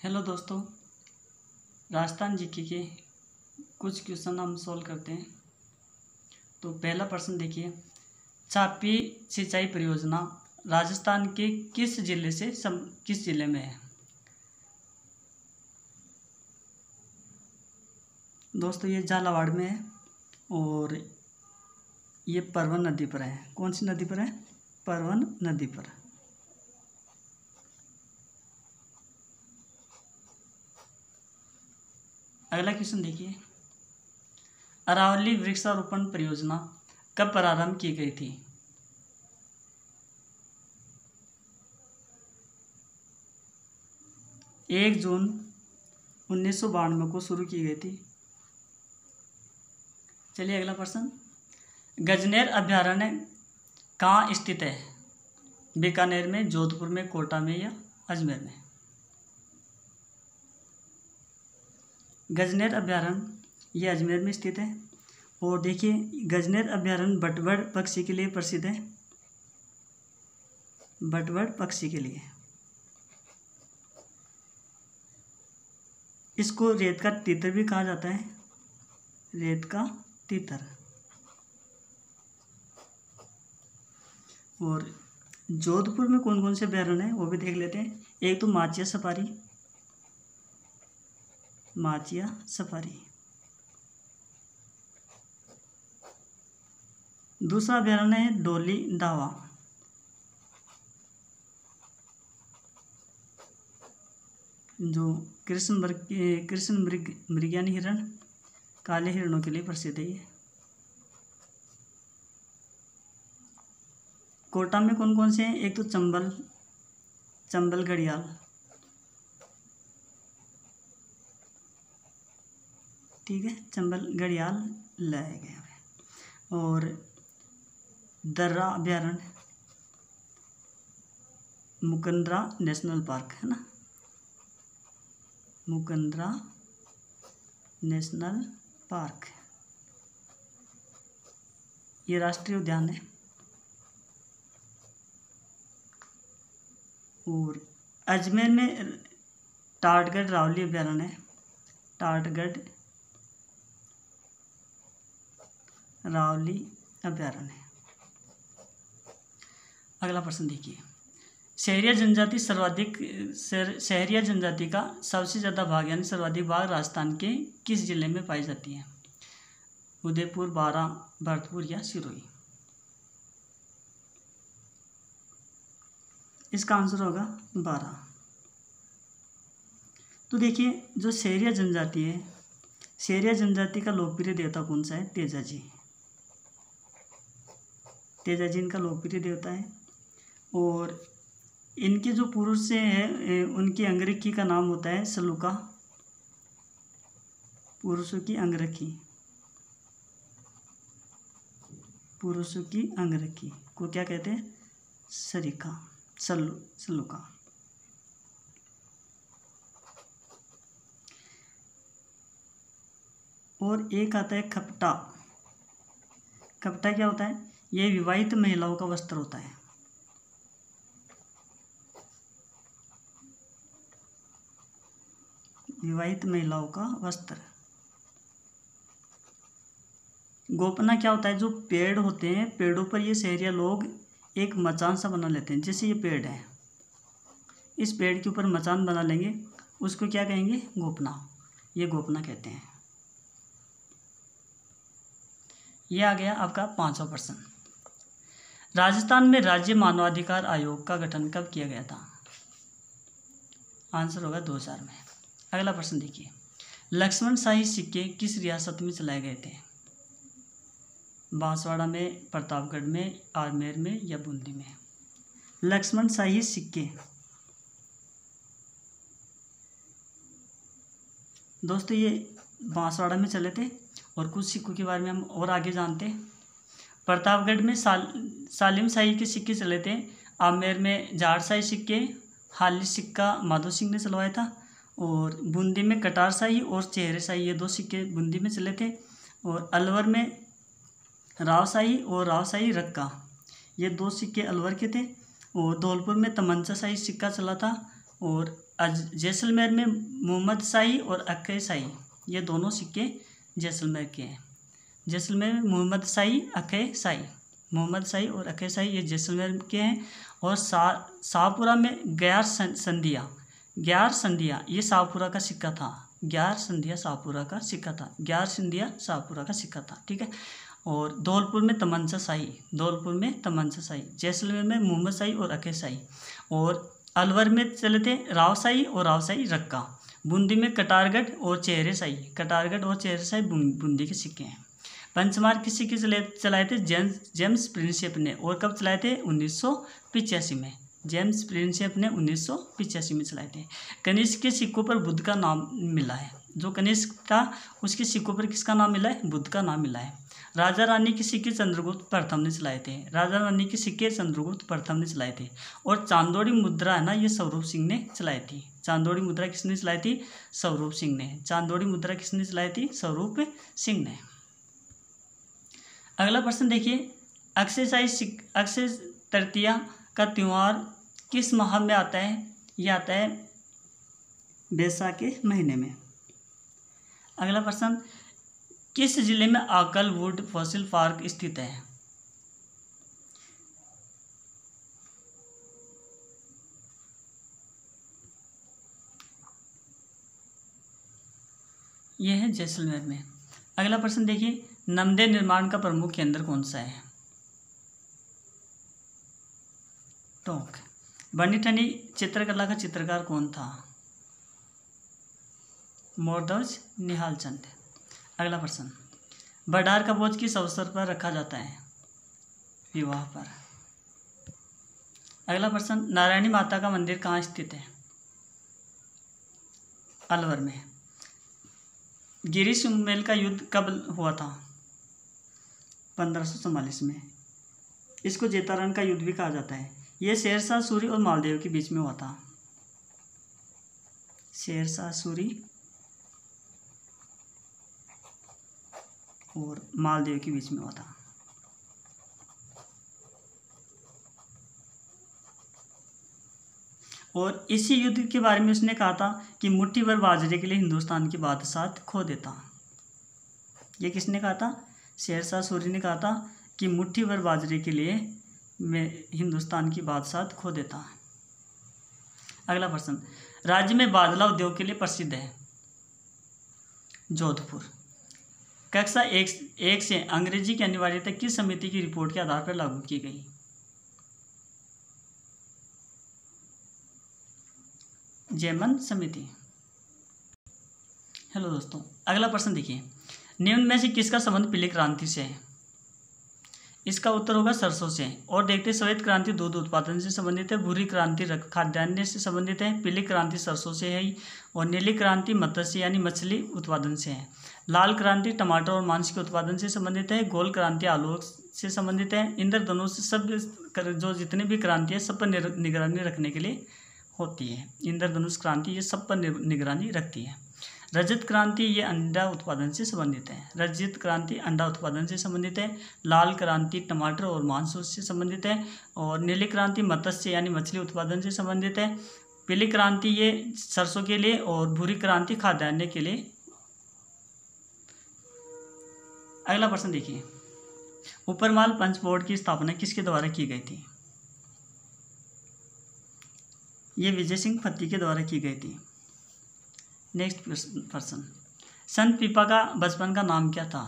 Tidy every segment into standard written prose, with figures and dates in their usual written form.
Hello दोस्तों, Rajasthan GK के कुछ क्वेश्चन हम सॉल्व करते हैं। तो पहला प्रश्न देखिए, चापी सिंचाई परियोजना राजस्थान के किस जिले में है। दोस्तों ये झालावाड़ में है और ये परवन नदी पर है। कौन सी नदी पर है? परवन नदी पर। अगला क्वेश्चन देखिए, अरावली वृक्षारोपण परियोजना कब प्रारंभ की गई थी? एक जून 1992 को शुरू की गई थी। चलिए अगला प्रश्न, गजनेर अभ्यारण्य कहाँ स्थित है? बीकानेर में, जोधपुर में, कोटा में या अजमेर में? गजनेर अभ्यारण्य ये अजमेर में स्थित है। और देखिए, गजनेर अभ्यारण्य बटवड़ पक्षी के लिए प्रसिद्ध है। बटवड़ पक्षी के लिए। इसको रेत का तीतर भी कहा जाता है। रेत का तीतर। और जोधपुर में कौन कौन से अभ्यारण्य हैं वो भी देख लेते हैं। एक तो माचिया सफारी। दूसरा अभ्यारण्य है डोली दावा। जो कृष्ण मृगयानी हिरण, काले हिरणों के लिए प्रसिद्ध है ये। कोटा में कौन कौन से हैं? एक तो चंबल घड़ियाल। ठीक है, चंबल घड़ियाल लाए गए। और दर्रा अभ्यारण्य, मुकंदरा नेशनल पार्क है ना, मुकंदरा नेशनल पार्क, ये राष्ट्रीय उद्यान है। और अजमेर में टाटगढ़ रावली अभ्यारण्य है। टाटगढ़ रावली अभ्यारण्य। अगला प्रश्न देखिए, शहरिया जनजाति का सबसे ज़्यादा भाग यानी सर्वाधिक भाग राजस्थान के किस जिले में पाई जाती है? उदयपुर, बारां, भरतपुर या सिरोही? इसका आंसर होगा बारां। तो देखिए, जो शहरिया जनजाति है, शहरिया जनजाति का लोकप्रिय देवता कौन सा है? तेजाजी इनका लोकप्रिय देवता है। और इनके जो पुरुष है उनकी अंगरखी का नाम होता है सलूका। पुरुषों की अंगरखी को क्या कहते हैं? सरीखा, सलूका। और एक आता है खपटा। खपटा क्या होता है? यह विवाहित महिलाओं का वस्त्र होता है। विवाहित महिलाओं का वस्त्र। गोपना क्या होता है? जो पेड़ होते हैं, पेड़ों पर ये शहरिया लोग एक मचान सा बना लेते हैं। जैसे ये पेड़ है, इस पेड़ के ऊपर मचान बना लेंगे, उसको क्या कहेंगे? गोपना। ये गोपना कहते हैं। ये आ गया आपका 5वां प्रश्न। राजस्थान में राज्य मानवाधिकार आयोग का गठन कब किया गया था? आंसर होगा 2000 में। अगला प्रश्न देखिए, लक्ष्मण शाही सिक्के किस रियासत में चलाए गए थे? बांसवाड़ा में, प्रतापगढ़ में, आजमेर में या बूंदी में? लक्ष्मण शाही सिक्के दोस्तों ये बांसवाड़ा में चले थे। और कुछ सिक्कों के बारे में हम और आगे जानते हैं। प्रतापगढ़ में सालिम शाही के सिक्के चले थे। आजमेर में जाट शाही सिक्के, हाली सिक्का माधो सिंह ने चलवाया था। और बूंदी में कटार शाही और चेहरे शाही, ये 2 सिक्के बूंदी में चले थे। और अलवर में राव शाही और राव शाही रक्का, ये 2 सिक्के अलवर के थे। और धौलपुर में तमंचा शाही सिक्का चला था। और जैसलमेर में मोहम्मद शाही और अक्के शाही, ये दोनों सिक्के जैसलमेर के हैं। जैसलमेर में मोहम्मद शाही, अक्के शाही, मोहम्मद शाही और अक्के शाही ये जैसलमेर के हैं। और शाहपुरा में ग्यार संधिया, ग्यार संधिया ये शाहपुरा का सिक्का था। ग्यार संधिया शाहपुरा का सिक्का था, ग्यार संधिया शाहपुरा का सिक्का था, ठीक है। और धौलपुर में तमंचा शाही, धौलपुर में तमंचा शाही, जैसलमेर में मोहम्मद शाही और अक्के शाही। और अलवर में चले थे रावशाही और रावशाही रक्का। बूंदी में कटारगढ़ और चेहरे शाही, कटारगढ़ और चेहरे शाही बूंदी के सिक्के हैं। पंचमार के सिक्के चलाए थे जेम्स प्रिंसेप ने, और कब चलाए थे? 1985 में। जेम्स प्रिंसेप ने 1985 में चलाए थे। कनिष्क के सिक्कों पर बुद्ध का नाम मिला है। जो कनिष्क था उसके सिक्कों पर किसका नाम मिला है? बुद्ध का नाम मिला है। राजा रानी के सिक्के चंद्रगुप्त प्रथम ने चलाए थे, राजा रानी के सिक्के चंद्रगुप्त प्रथम ने चलाए थे। और चांदोड़ी मुद्रा है ना, ये स्वरूप सिंह ने चलाई थी। चांदोड़ी मुद्रा किसने चलाई थी? स्वरूप सिंह ने। चांदोड़ी मुद्रा किसने चलाई थी? स्वरूप सिंह ने। अगला प्रश्न देखिए, अक्षय तृतीया का त्यौहार किस माह में आता है? यह आता है बैसाख के महीने में। अगला प्रश्न, किस जिले में आकलवुड फॉसिल पार्क स्थित है? यह है जैसलमेर में। अगला प्रश्न देखिए, नमदे निर्माण का प्रमुख केंद्र कौन सा है? टोंक। बनीठनी चित्रकला का चित्रकार कौन था? मोरध्वज निहालचंद। अगला प्रश्न, बडार का बोझ किस अवसर पर रखा जाता है? विवाह पर। अगला प्रश्न, नारायणी माता का मंदिर कहाँ स्थित है? अलवर में। गिरी सुमेल का युद्ध कब हुआ था? 1544 में। इसको जेतारण का युद्ध भी कहा जाता है। यह शेरशाह सूरी और मालदेव के बीच में हुआ था। शेरशाह सूरी और मालदेव के बीच में हुआ था। और इसी युद्ध के बारे में उसने कहा था कि मुट्ठी भर बाजरे के लिए हिंदुस्तान की बादशाहत खो देता। ये किसने कहा था? शेरशाह सूरी ने कहा था कि मुट्ठी भर बाजरे के लिए मैं हिंदुस्तान की बादशाहत खो देता। अगला प्रश्न, राज्य में बादला उद्योग के लिए प्रसिद्ध है? जोधपुर। कक्षा एक से अंग्रेजी की अनिवार्यता किस समिति की रिपोर्ट के आधार पर लागू की गई? जैमन समिति। हेलो दोस्तों, अगला प्रश्न देखिए, निम्न में से किसका संबंध पीली क्रांति से है? इसका उत्तर होगा सरसों से। और देखते, श्वेत क्रांति दूध उत्पादन से संबंधित है, भूरी क्रांति खाद्यान्न से संबंधित है, पीली क्रांति सरसों से है और नीली क्रांति मत्स्य यानी मछली उत्पादन से है। लाल क्रांति टमाटर और मांस के उत्पादन से संबंधित है, गोल क्रांति आलू से संबंधित है। इंद्रधनुष से सब जो जितने भी क्रांति है सब पर निगरानी रखने के लिए होती है। इंद्रधनुष क्रांति ये सब पर निगरानी रखती है। रजत क्रांति ये अंडा उत्पादन से संबंधित है। रजत क्रांति अंडा उत्पादन से संबंधित है। लाल क्रांति टमाटर और मांस से संबंधित है। और नीली क्रांति मत्स्य यानी मछली उत्पादन से संबंधित है। पीली क्रांति ये सरसों के लिए और भूरी क्रांति खाद्यान्न के लिए। अगला प्रश्न देखिए, ऊपरमाल पंच बोर्ड की स्थापना किसके द्वारा की गई थी? ये विजय सिंह फत्ती के द्वारा की गई थी। नेक्स्ट प्रश्न, संत पीपा का बचपन का नाम क्या था?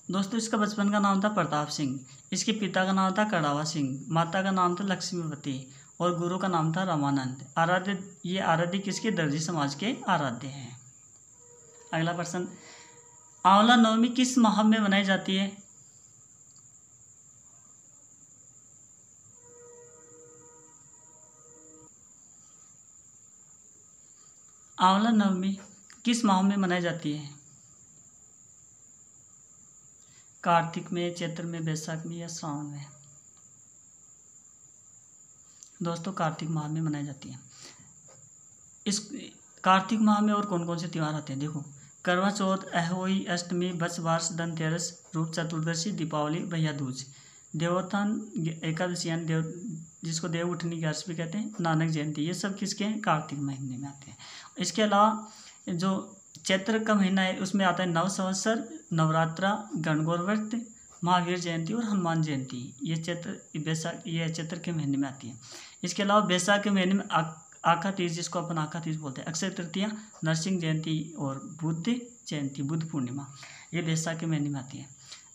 दोस्तों, इसका बचपन का नाम था प्रताप सिंह। इसके पिता का नाम था कड़ावा सिंह, माता का नाम था लक्ष्मीवती और गुरु का नाम था रामानंद। आराध्य किसके? दर्जी समाज के आराध्य हैं। अगला प्रश्न, आंवला नवमी किस माह में मनाई जाती है? आंवला नवमी किस माह में मनाई जाती है? कार्तिक में, चैत्र में, बैसाख में या श्रावण में? दोस्तों, कार्तिक माह में मनाई जाती है। इस कार्तिक माह में और कौन कौन से त्यौहार आते हैं? देखो, करवा चौथ, अहोई अष्टमी, बसवार्ष, धनतेरस, रूप चतुर्दशी, दीपावली, भैया दूज, देवोत्थान एकादशी यानी देव जिसको देव उठनी ग्यारस भी कहते हैं, नानक जयंती, ये सब किसके हैं? कार्तिक महीने में आते हैं। इसके अलावा जो चैत्र का महीना है उसमें आता है नव संवत्सर, नवरात्रा, गणगौर व्रत, महावीर जयंती और हनुमान जयंती। ये चैत्र के महीने में आती है। इसके अलावा बैसाख के महीने में आखा तीज, जिसको अपन आखा तीज बोलते हैं, अक्षय तृतीया, नरसिंह जयंती और बुद्ध जयंती, बुद्ध पूर्णिमा, ये बैसाख के महीने में आती है।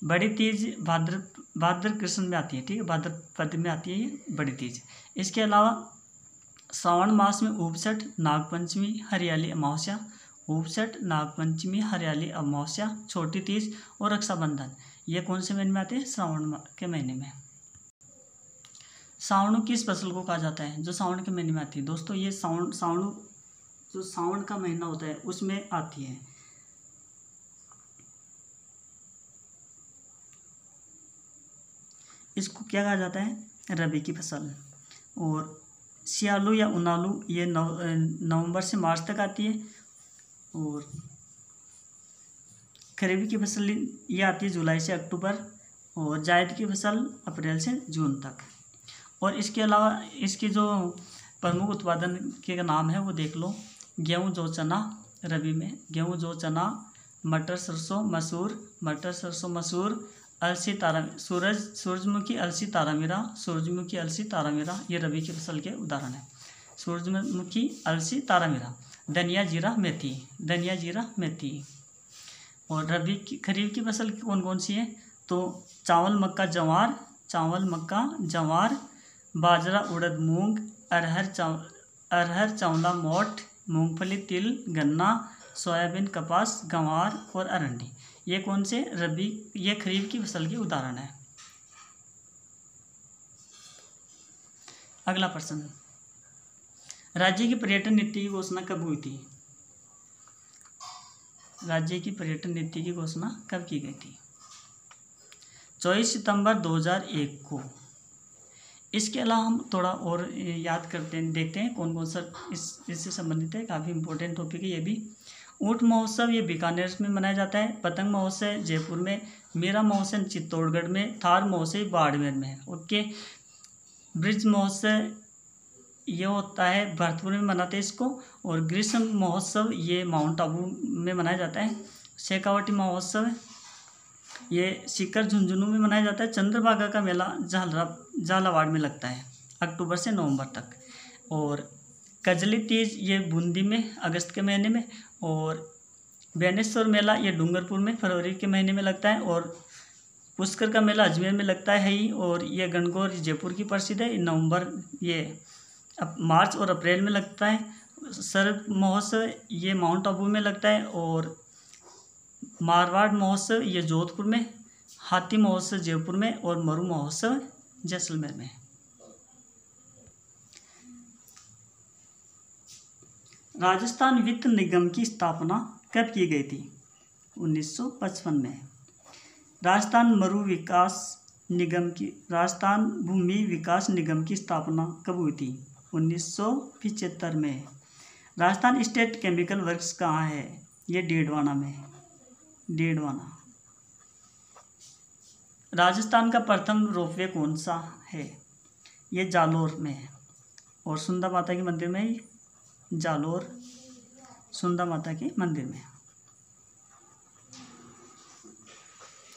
बड़ी तीज भाद्र कृष्ण में आती है, ठीक है, भाद्रपद में आती है ये बड़ी तीज। इसके अलावा श्रावण मास में उपसठ, नागपंचमी, हरियाली अमावस्या, उपसठ, नागपंचमी, हरियाली अमावस्या, छोटी तीज और रक्षाबंधन, ये कौन से महीने में आते हैं? श्रावण के महीने में। सावणु किस फसल को कहा जाता है? जो सावण के महीने में आती है दोस्तों, ये सावणु जो सावण का महीना होता है उसमें आती है। इसको क्या कहा जाता है? रबी की फसल। और सियालू या उनालू, ये नवंबर से मार्च तक आती है। और खरीफ की फसल ये आती है जुलाई से अक्टूबर। और जायद की फसल अप्रैल से जून तक। और इसके अलावा इसकी जो प्रमुख उत्पादन के नाम है वो देख लो। गेहूँ, जौ, चना रबी में, गेहूँ, जौ, चना, मटर, सरसों, मसूर, अलसी, सूरजमुखी, अलसी, तारामीरा, ये रबी की फसल के उदाहरण है। सूरजमुखी, अलसी, तारामीरा। धनिया, जीरा, मेथी। और खरीफ की फसल कौन कौन सी है? तो चावल, मक्का, जवार, बाजरा, उड़द, मूंग, अरहर, चावला, मोठ, मूंगफली, तिल, गन्ना, सोयाबीन, कपास, गंवार और अरंडी, ये कौन से ये खरीफ की फसल के उदाहरण है। अगला प्रश्न, राज्य की पर्यटन नीति की घोषणा कब हुई थी? राज्य की पर्यटन नीति की घोषणा कब की गई थी? 24 सितंबर 2001 को। इसके अलावा हम थोड़ा और याद करते हैं, देखते हैं कौन कौन सा इससे संबंधित है। काफ़ी इंपॉर्टेंट टॉपिक है ये भी। ऊँट महोत्सव ये बीकानेर में मनाया जाता है। पतंग महोत्सव जयपुर में, मेरा महोत्सव चित्तौड़गढ़ में, थार महोत्सव बाड़मेर में है। ओके, ब्रिज महोत्सव ये होता है भरतपुर में मनाते हैं इसको। और ग्रीष्म महोत्सव ये माउंट आबू में मनाया जाता है। शेखावटी महोत्सव ये सीकर झुंझुनू में मनाया जाता है। चंद्रभागा का मेला झालावाड़ में लगता है अक्टूबर से नवंबर तक। और कजली तीज ये बूंदी में अगस्त के महीने में। और बेनेश्वर मेला ये डूंगरपुर में फरवरी के महीने में लगता है। और पुष्कर का मेला अजमेर में लगता है ही। और ये गणगौर जयपुर की प्रसिद्ध है, नवंबर ये मार्च और अप्रैल में लगता है। सर्प महोत्सव ये माउंट आबू में लगता है। और मारवाड़ महोत्सव ये जोधपुर में, हाथी महोत्सव जयपुर में और मरु महोत्सव जैसलमेर में। राजस्थान वित्त निगम की स्थापना कब की गई थी? 1955 में। राजस्थान भूमि विकास निगम की स्थापना कब हुई थी? 1975 में। राजस्थान स्टेट केमिकल वर्क्स कहाँ है? ये डेडवाना में, डेडवाना। राजस्थान का प्रथम रोपवे कौन सा है? ये जालोर में है। और सुंदा माता के मंदिर में, जालोर सुंदा माता के मंदिर में,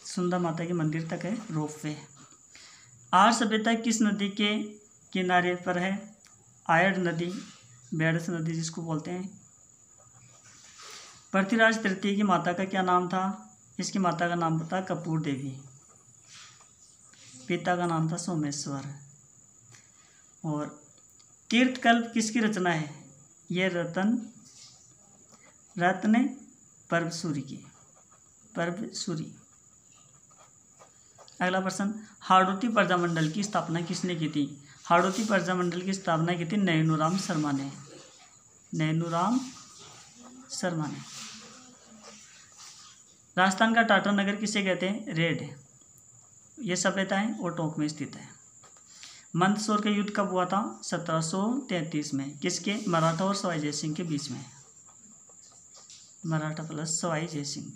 सुंदा माता के मंदिर तक है रोपवे। आर्य सभ्यता किस नदी के किनारे पर है? आयड़ नदी, बेड़स नदी जिसको बोलते हैं। पृथ्वीराज तृतीय की माता का क्या नाम था? इसकी माता का नाम था कपूर देवी, पिता का नाम था सोमेश्वर। और तीर्थकल्प किसकी रचना है? ये रत्न परवसूरी की, परवसूरी। अगला प्रश्न, हाड़ौती प्रजामंडल की स्थापना किसने की थी? हाड़ौती प्रजामंडल की स्थापना की थी नैनूराम शर्मा ने, नैनूराम शर्मा ने। राजस्थान का टाटा नगर किसे कहते हैं? रेड। ये सभ्यता है और टोंक में स्थित है। मंदसौर का युद्ध कब हुआ था? 1733 में। किसके? मराठा और सवाई जय सिंह के बीच में। मराठा प्लस सवाई जयसिंह।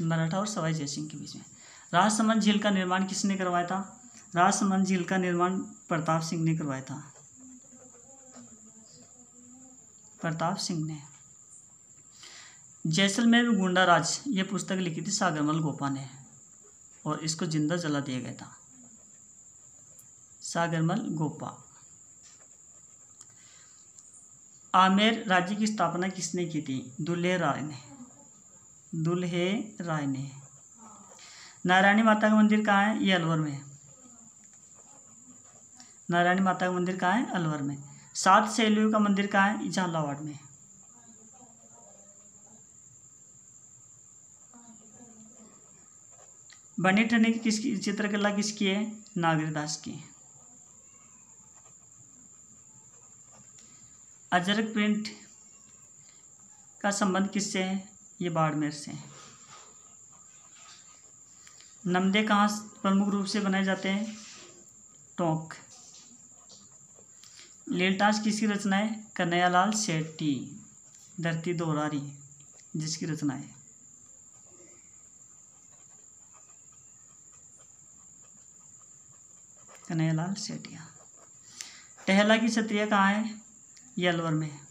मराठा और सवाई जयसिंह के बीच में। राजसमंद झील का निर्माण किसने करवाया था? राजसमंद झील का निर्माण प्रताप सिंह ने करवाया था। प्रताप सिंह ने। जैसलमेर में गुंडा राज ये पुस्तक लिखी थी सागरमल गोपा ने, और इसको जिंदा जला दिया गया था। सागरमल गोपा। आमेर राज्य की स्थापना किसने की थी? दुल्हे राय ने। दुल्हे राय ने। नारायणी माता का मंदिर कहाँ है? ये अलवर में। नारायणी माता का मंदिर कहाँ है? अलवर में। सात सहेलियों का मंदिर कहाँ है? झालावाड़ में। बनी ठनी की किसकी चित्रकला किसकी है? नागरदास की। अजरक प्रिंट का संबंध किससे है? ये बाड़मेर से। नमदे कहाँ प्रमुख रूप से बनाए जाते हैं? टोंक। लीलटास किसकी रचना है? कन्हैयालाल शेट्टी। धरती दोहरारी जिसकी रचना है। कन्हैयालाल शेटिया। टहला की छतरिया कहाँ है? ये अलवर में है।